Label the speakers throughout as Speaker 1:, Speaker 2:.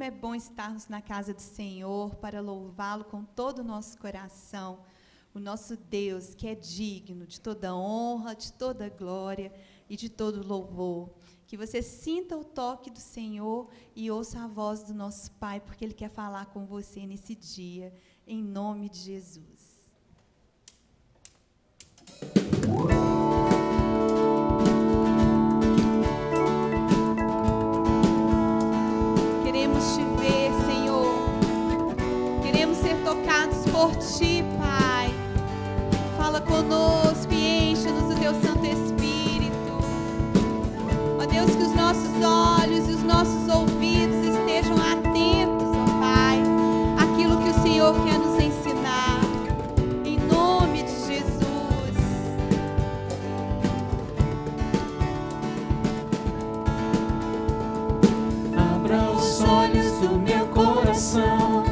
Speaker 1: é bom estarmos na casa do Senhor para louvá-lo com todo o nosso coração. O nosso Deus, que é digno de toda honra, de toda glória e de todo louvor. Que você sinta o toque do Senhor e ouça a voz do nosso Pai, porque Ele quer falar com você nesse dia, em nome de Jesus. Queremos te ver, Senhor. Queremos ser tocados por Ti, Pai. Fala conosco e enche-nos do Teu Santo Espírito. Ó Deus, que os nossos olhos e os nossos ouvidos estejam atentos, ó Pai, àquilo que o Senhor quer nos ensinar. Em nome de Jesus.
Speaker 2: Abra os olhos do meu coração.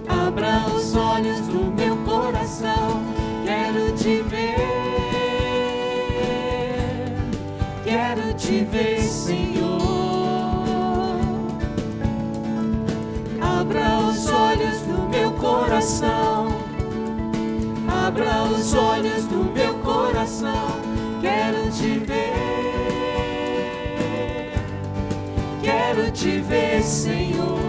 Speaker 2: Abra os olhos do meu coração. Quero te ver. Quero te ver, Senhor. Abra os olhos do meu coração. Abra os olhos do meu coração. Quero te ver. Quero te ver, Senhor.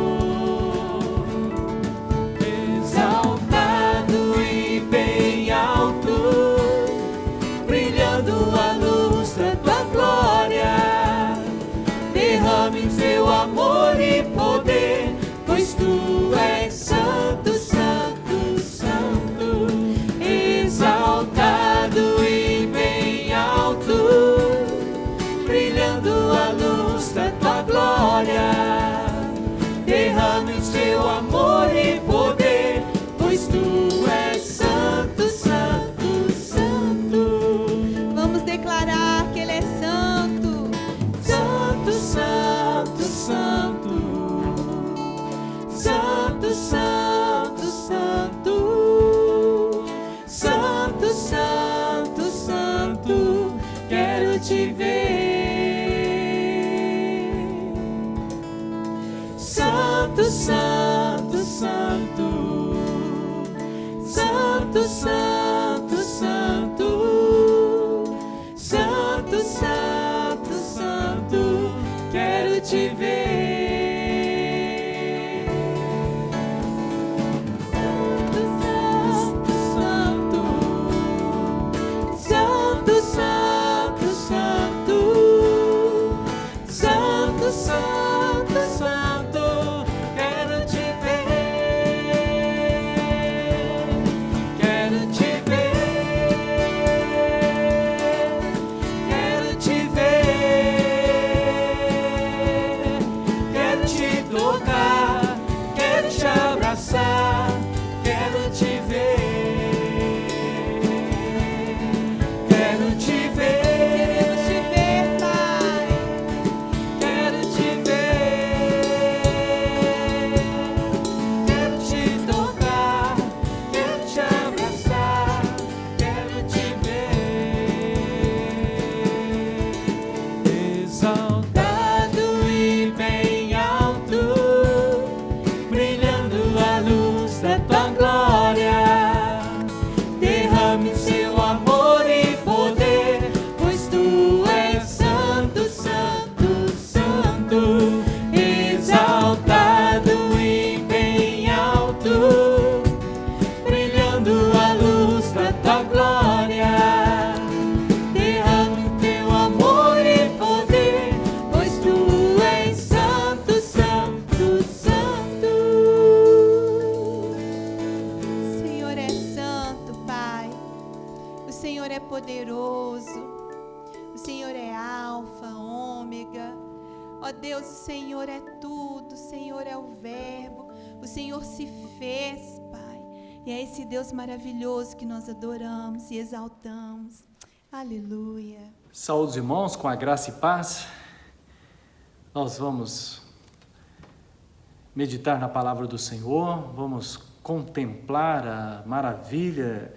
Speaker 2: Exaltado e bem alto, brilhando a luz da tua glória. Derrame teu amor e poder, pois tu és santo, santo, santo. Exaltado e bem alto, brilhando a luz da tua glória. Derrame teu amor e poder, pois tu és santo, santo, santo.
Speaker 1: Vamos declarar que Ele é santo.
Speaker 2: Santo, santo, santo. Santo, santo, santo. Santo, santo, santo. Quero te ver. Santo, santo, santo. Santo, santo, santo. Santo, santo, santo. Quero te ver. Santo, santo, santo. Santo, santo, santo. Santo, santo, santo. Quero te ver. Quero te ver. Quero te ver. Quero te tocar. Quero te abraçar. Quero te ver. Quero te ver.
Speaker 1: Queremos te ver, Pai.
Speaker 2: Quero te ver. Quero te tocar. Quero te abraçar. Quero te ver. Exaltado e bem alto, brilhando a luz da tua glória. Derrame seu amor e poder, pois tu és santo, santo, santo. Exaltado e bem alto, brilhando a luz da tua glória. Derrame teu amor e poder, pois tu és santo, santo, santo.
Speaker 1: O Senhor é santo, Pai. O Senhor é poderoso. O Senhor é alfa, ômega. Ó Deus, o Senhor é tudo. O Senhor é o verbo. O Senhor se fez, Pai. E é esse Deus maravilhoso que nós adoramos e exaltamos. Aleluia.
Speaker 3: Saúde os irmãos, com a graça e paz. Nós vamos meditar na palavra do Senhor, vamos contemplar a maravilha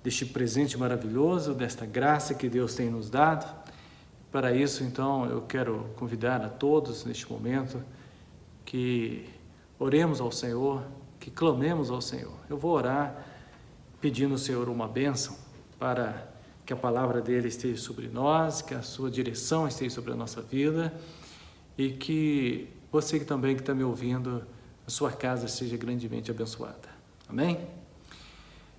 Speaker 3: deste presente maravilhoso, desta graça que Deus tem nos dado. Para isso, então, eu quero convidar a todos neste momento que oremos ao Senhor, que clamemos ao Senhor. Eu vou orar pedindo ao Senhor uma bênção para que a palavra dele esteja sobre nós, que a sua direção esteja sobre a nossa vida e que você também que está me ouvindo, a sua casa seja grandemente abençoada. Amém?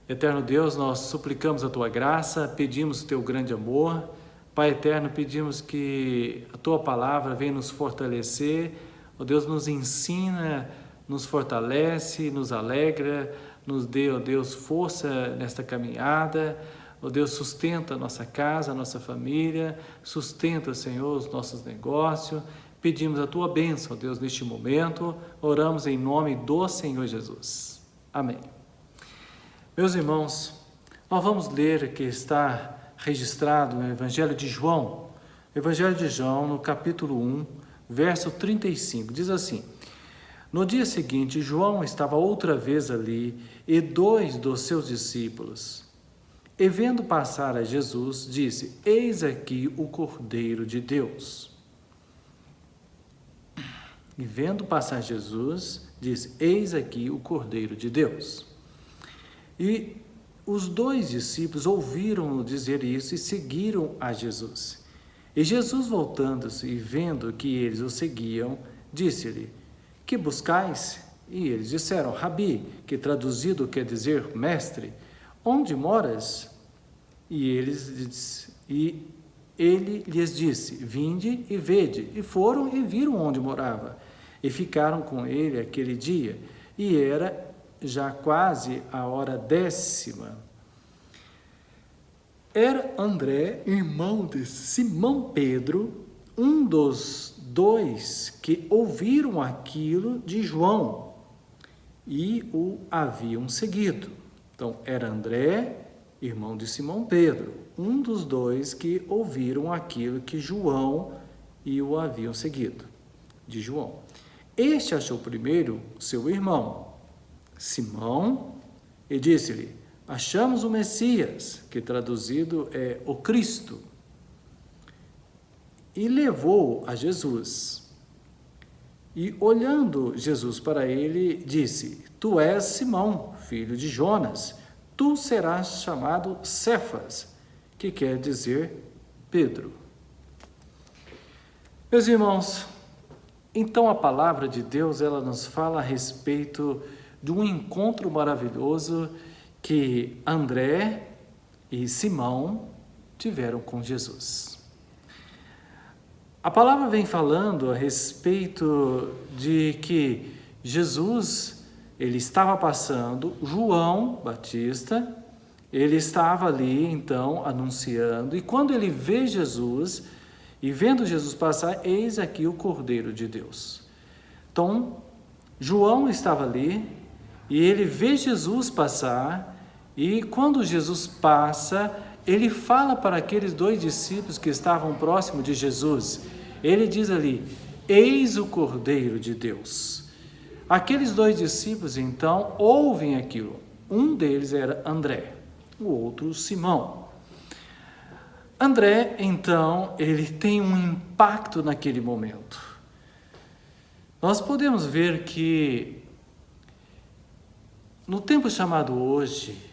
Speaker 3: Eterno Deus, nós suplicamos a Tua graça, pedimos o Teu grande amor. Pai eterno, pedimos que a Tua palavra venha nos fortalecer. Ó Deus, nos ensina, nos fortalece, nos alegra, nos dê, ó Deus, força nesta caminhada. Ó Deus, sustenta a nossa casa, a nossa família, sustenta, Senhor, os nossos negócios. Pedimos a Tua bênção, ó Deus, neste momento. Oramos em nome do Senhor Jesus. Amém. Meus irmãos, nós vamos ler que está registrado no Evangelho de João. Evangelho de João, no capítulo 1, verso 35, diz assim: No dia seguinte, João estava outra vez ali e 2 dos seus discípulos. E vendo passar a Jesus, disse: Eis aqui o Cordeiro de Deus. E vendo passar Jesus, disse: Eis aqui o Cordeiro de Deus. E os 2 discípulos ouviram-no dizer isso e seguiram a Jesus. E Jesus, voltando-se e vendo que eles o seguiam, disse-lhe: Que buscais? E eles disseram: Rabi, que traduzido quer dizer mestre, onde moras? E ele lhes disse: Vinde e vede. E foram e viram onde morava. E ficaram com ele aquele dia. E era já quase a hora 10ª. Era André, irmão de Simão Pedro, um dos 2 que ouviram aquilo de João e o haviam seguido. Então, era André, irmão de Simão Pedro, um dos 2 que ouviram aquilo que João e o haviam seguido, de João. Este achou primeiro seu irmão, Simão, e disse-lhe: Achamos o Messias, que traduzido é o Cristo. E levou a Jesus. E olhando Jesus para ele, disse: Tu és Simão, filho de Jonas, tu serás chamado Cefas, que quer dizer Pedro. Meus irmãos, então a palavra de Deus, ela nos fala a respeito de um encontro maravilhoso que André e Simão tiveram com Jesus. A palavra vem falando a respeito de que Jesus, ele estava passando, João Batista, ele estava ali então anunciando, e quando ele vê Jesus, e vendo Jesus passar, eis aqui o Cordeiro de Deus. Então, João estava ali, e ele vê Jesus passar, e quando Jesus passa, ele fala para aqueles 2 discípulos que estavam próximos de Jesus. Ele diz ali: Eis o Cordeiro de Deus. Aqueles 2 discípulos, então, ouvem aquilo. Um deles era André, o outro Simão. André, então, ele tem um impacto naquele momento. Nós podemos ver que no tempo chamado hoje,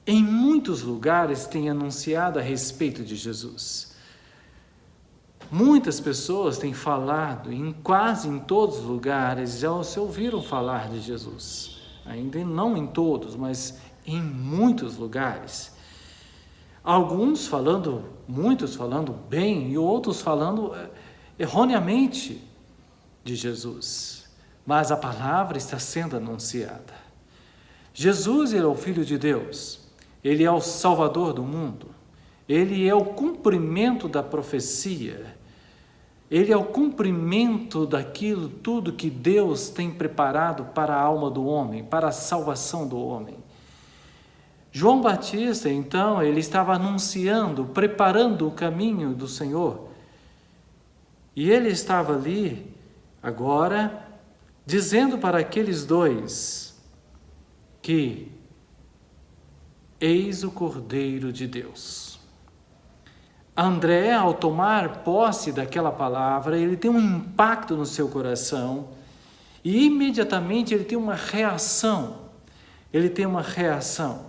Speaker 3: em muitos lugares tem anunciado a respeito de Jesus. Muitas pessoas têm falado, quase em todos os lugares, já se ouviram falar de Jesus. Ainda não em todos, mas em muitos lugares. Muitos falando bem e outros falando erroneamente de Jesus. Mas a palavra está sendo anunciada. Jesus é o Filho de Deus, Ele é o Salvador do mundo, Ele é o cumprimento da profecia, Ele é o cumprimento daquilo tudo que Deus tem preparado para a alma do homem, para a salvação do homem. João Batista, então, ele estava anunciando, preparando o caminho do Senhor, e ele estava ali, agora, dizendo para aqueles 2, que eis o Cordeiro de Deus. André, ao tomar posse daquela palavra, ele tem um impacto no seu coração E imediatamente ele tem uma reação. Ele tem uma reação.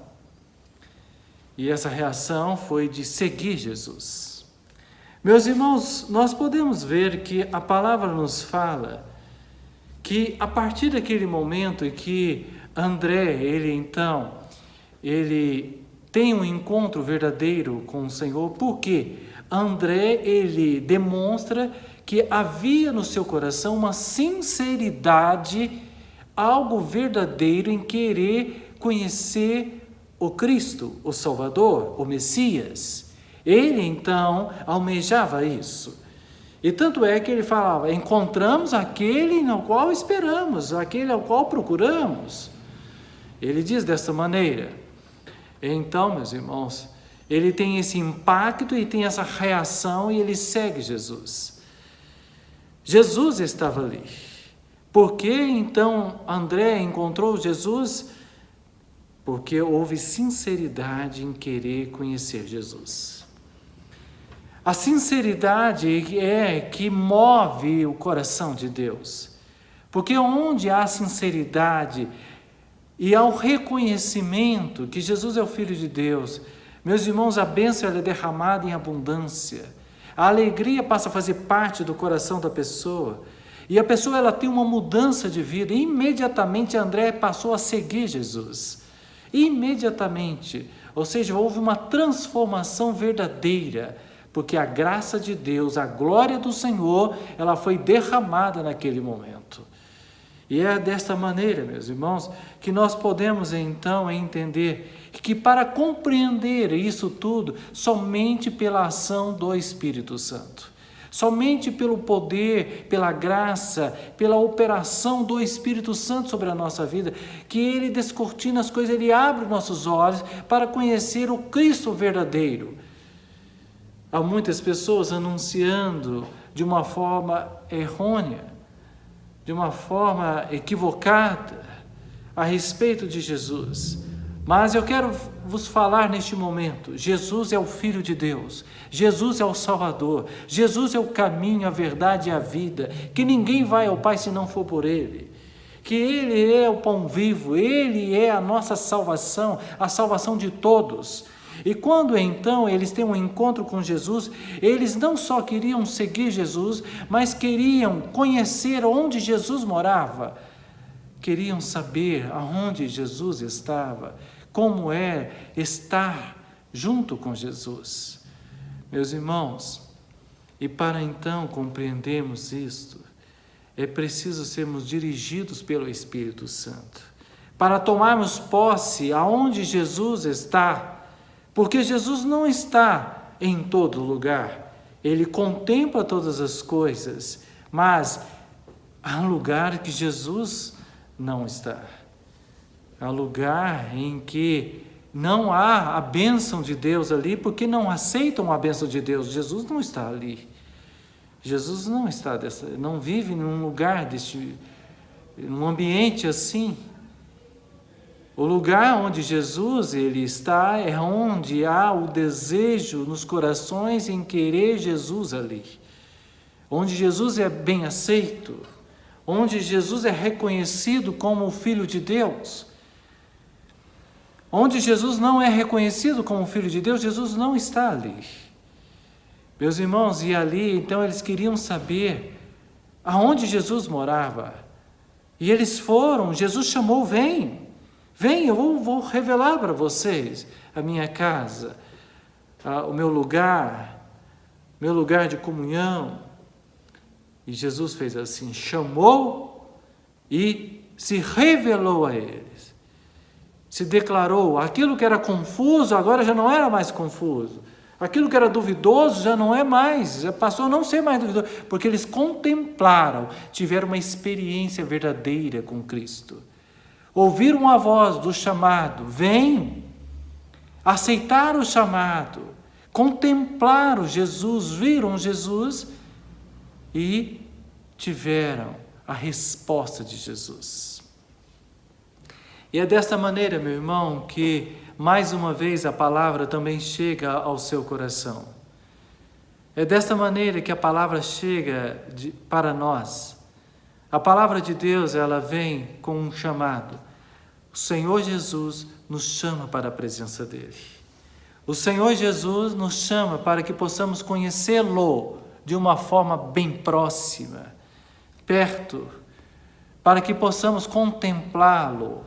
Speaker 3: E essa reação foi de seguir Jesus. Meus irmãos, nós podemos ver que a palavra nos fala que a partir daquele momento em que André, ele tem um encontro verdadeiro com o Senhor, porque André, ele demonstra que havia no seu coração uma sinceridade, algo verdadeiro em querer conhecer o Cristo, o Salvador, o Messias. Ele então almejava isso. E tanto é que ele falava: encontramos aquele no qual esperamos, aquele ao qual procuramos. Ele diz dessa maneira. Então, meus irmãos, ele tem esse impacto e tem essa reação e ele segue Jesus. Jesus estava ali. Por que então André encontrou Jesus? Porque houve sinceridade em querer conhecer Jesus. A sinceridade é que move o coração de Deus. Porque onde há sinceridade e há o reconhecimento que Jesus é o Filho de Deus, meus irmãos, a bênção é derramada em abundância. A alegria passa a fazer parte do coração da pessoa. E a pessoa ela tem uma mudança de vida. E imediatamente André passou a seguir Jesus. Imediatamente. Ou seja, houve uma transformação verdadeira. Porque a graça de Deus, a glória do Senhor, ela foi derramada naquele momento. E é desta maneira, meus irmãos, que nós podemos então entender que para compreender isso tudo, somente pela ação do Espírito Santo, somente pelo poder, pela graça, pela operação do Espírito Santo sobre a nossa vida, que ele descortina as coisas, ele abre nossos olhos para conhecer o Cristo verdadeiro. Há muitas pessoas anunciando de uma forma errônea, de uma forma equivocada a respeito de Jesus. Mas eu quero vos falar neste momento: Jesus é o Filho de Deus, Jesus é o Salvador, Jesus é o caminho, a verdade e a vida, que ninguém vai ao Pai se não for por Ele, que Ele é o pão vivo, Ele é a nossa salvação, a salvação de todos. E quando então eles têm um encontro com Jesus, eles não só queriam seguir Jesus, mas queriam conhecer onde Jesus morava, queriam saber aonde Jesus estava, como é estar junto com Jesus. Meus irmãos, e para então compreendermos isto, é preciso sermos dirigidos pelo Espírito Santo, para tomarmos posse aonde Jesus está. Porque Jesus não está em todo lugar, Ele contempla todas as coisas, mas há lugar que Jesus não está. Há lugar em que não há a bênção de Deus ali, porque não aceitam a bênção de Deus. Jesus não está ali. Jesus não está não vive num lugar num ambiente assim. O lugar onde Jesus ele está é onde há o desejo nos corações em querer Jesus ali. Onde Jesus é bem aceito, onde Jesus é reconhecido como o Filho de Deus. Onde Jesus não é reconhecido como o Filho de Deus, Jesus não está ali. Meus irmãos, e ali então eles queriam saber aonde Jesus morava. E eles foram, Jesus chamou: vem. Vem, eu vou revelar para vocês a minha casa, o meu lugar de comunhão. E Jesus fez assim, chamou e se revelou a eles. Se declarou, aquilo que era confuso agora já não era mais confuso. Aquilo que era duvidoso já não é mais, já passou a não ser mais duvidoso, porque eles contemplaram, tiveram uma experiência verdadeira com Cristo. Ouviram a voz do chamado, vem, aceitaram o chamado, contemplaram Jesus, viram Jesus e tiveram a resposta de Jesus. E é desta maneira, meu irmão, que mais uma vez a palavra também chega ao seu coração. É desta maneira que a palavra chega para nós. A palavra de Deus, ela vem com um chamado. O Senhor Jesus nos chama para a presença dele. O Senhor Jesus nos chama para que possamos conhecê-lo de uma forma bem próxima, perto, para que possamos contemplá-lo,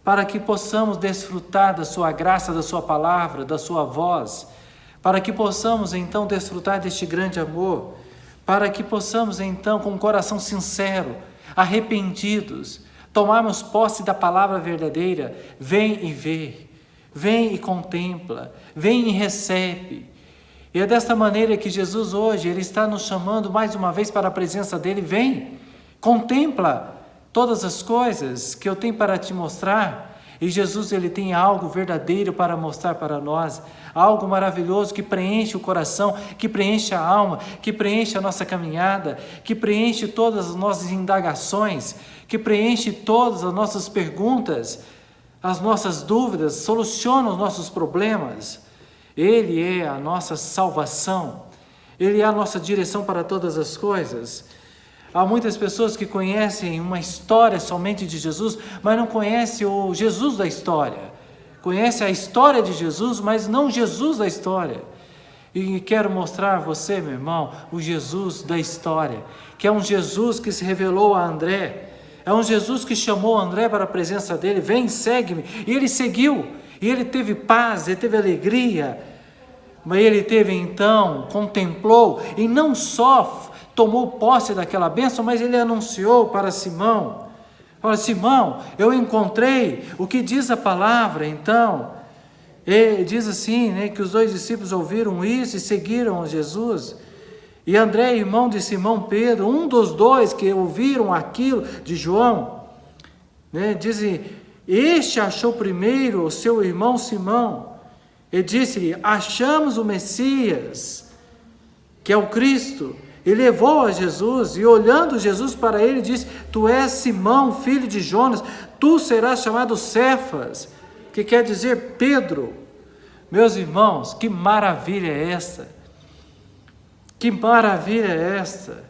Speaker 3: para que possamos desfrutar da sua graça, da sua palavra, da sua voz, para que possamos então desfrutar deste grande amor, para que possamos então com um coração sincero, arrependidos, tomarmos posse da palavra verdadeira. Vem e vê, vem e contempla, vem e recebe. E é desta maneira que Jesus hoje, Ele está nos chamando mais uma vez para a presença dEle. Vem, contempla todas as coisas que eu tenho para te mostrar. E Jesus, Ele tem algo verdadeiro para mostrar para nós, algo maravilhoso que preenche o coração, que preenche a alma, que preenche a nossa caminhada, que preenche todas as nossas indagações, que preenche todas as nossas perguntas, as nossas dúvidas, soluciona os nossos problemas. Ele é a nossa salvação, Ele é a nossa direção para todas as coisas. Há muitas pessoas que conhecem uma história somente de Jesus, mas não conhecem o Jesus da história. Conhecem a história de Jesus, mas não Jesus da história. E quero mostrar a você, meu irmão, o Jesus da história, que é um Jesus que se revelou a André, é um Jesus que chamou André para a presença dele. Vem, segue-me. E ele seguiu, e ele teve paz, ele teve alegria, mas ele teve então, contemplou, e não só tomou posse daquela bênção, mas ele anunciou para Simão. Olha, Simão, eu encontrei o que diz a palavra. Então, ele diz assim, né, que os 2 discípulos ouviram isso e seguiram Jesus. E André, irmão de Simão Pedro, um dos 2 que ouviram aquilo de João, né, diz: este achou primeiro o seu irmão Simão. E disse-lhe: achamos o Messias, que é o Cristo. E levou a Jesus, e olhando Jesus para ele, disse: tu és Simão, filho de Jonas, tu serás chamado Cefas, que quer dizer Pedro. Meus irmãos, que maravilha é esta! Que maravilha é esta!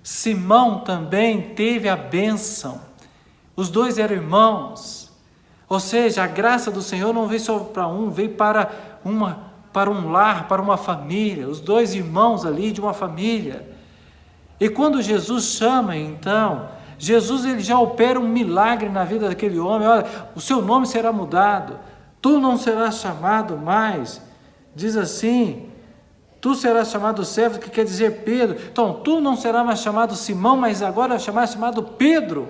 Speaker 3: Simão também teve a bênção. Os 2 eram irmãos. Ou seja, a graça do Senhor não veio só para um, veio para um lar, para uma família, os 2 irmãos ali de uma família. E quando Jesus chama, então, Jesus, ele já opera um milagre na vida daquele homem. Olha, o seu nome será mudado, tu não serás chamado mais, diz assim, tu serás chamado Cefas, que quer dizer Pedro. Então, tu não serás mais chamado Simão, mas agora serás chamado Pedro.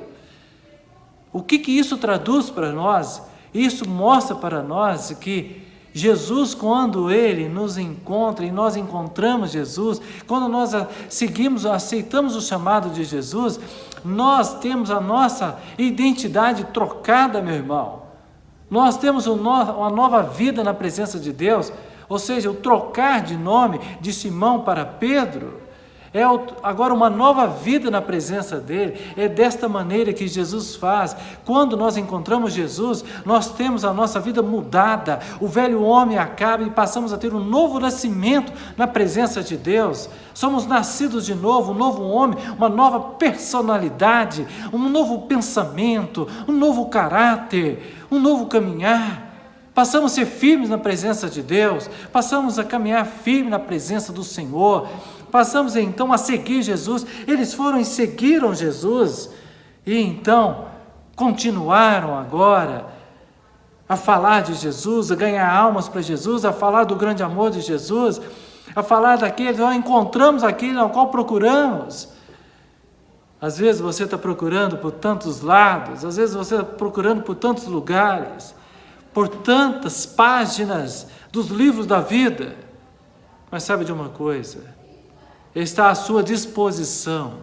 Speaker 3: O que isso traduz para nós? Isso mostra para nós que Jesus, quando Ele nos encontra e nós encontramos Jesus, quando nós seguimos, aceitamos o chamado de Jesus, nós temos a nossa identidade trocada, meu irmão. Nós temos uma nova vida na presença de Deus, ou seja, o trocar de nome de Simão para Pedro, é agora uma nova vida na presença dele. É desta maneira que Jesus faz. Quando nós encontramos Jesus, nós temos a nossa vida mudada, o velho homem acaba e passamos a ter um novo nascimento na presença de Deus. Somos nascidos de novo, um novo homem, uma nova personalidade, um novo pensamento, um novo caráter, um novo caminhar. Passamos a ser firmes na presença de Deus, passamos a caminhar firme na presença do Senhor. Passamos então a seguir Jesus. Eles foram e seguiram Jesus, e então continuaram agora a falar de Jesus, a ganhar almas para Jesus, a falar do grande amor de Jesus, a falar daqueles, encontramos aquele ao qual procuramos. Às vezes você está procurando por tantos lados, às vezes você está procurando por tantos lugares, por tantas páginas dos livros da vida, mas sabe de uma coisa? Está à sua disposição,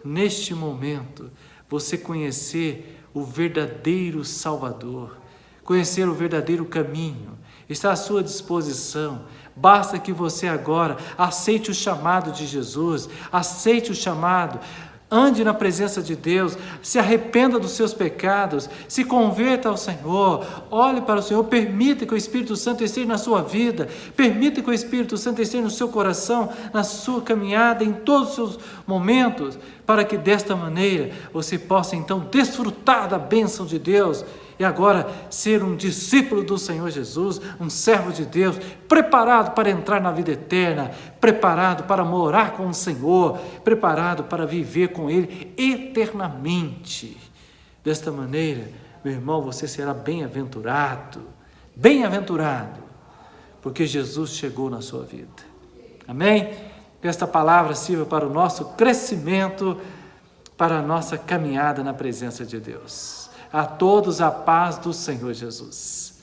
Speaker 3: neste momento, você conhecer o verdadeiro Salvador, conhecer o verdadeiro caminho. Está à sua disposição. Basta que você agora aceite o chamado de Jesus, aceite o chamado, Ande na presença de Deus, se arrependa dos seus pecados, se converta ao Senhor, olhe para o Senhor, permita que o Espírito Santo esteja na sua vida, permita que o Espírito Santo esteja no seu coração, na sua caminhada, em todos os seus momentos, para que desta maneira você possa então desfrutar da bênção de Deus e agora ser um discípulo do Senhor Jesus, um servo de Deus, preparado para entrar na vida eterna, preparado para morar com o Senhor, preparado para viver com Ele eternamente. Desta maneira, meu irmão, você será bem-aventurado, porque Jesus chegou na sua vida. Amém? Que esta palavra sirva para o nosso crescimento, para a nossa caminhada na presença de Deus. A todos a paz do Senhor Jesus.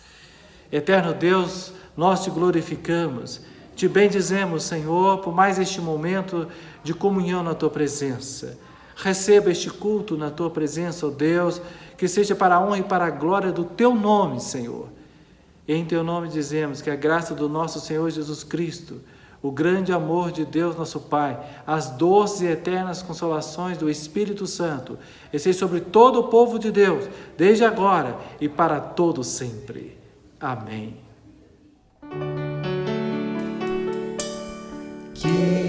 Speaker 3: Eterno Deus, nós te glorificamos, te bendizemos, Senhor, por mais este momento de comunhão na tua presença. Receba este culto na tua presença, ó Deus, que seja para a honra e para a glória do teu nome, Senhor. E em teu nome dizemos que a graça do nosso Senhor Jesus Cristo, o grande amor de Deus nosso Pai, as doces e eternas consolações do Espírito Santo, esteja sobre todo o povo de Deus, desde agora e para todo sempre. Amém.
Speaker 2: Que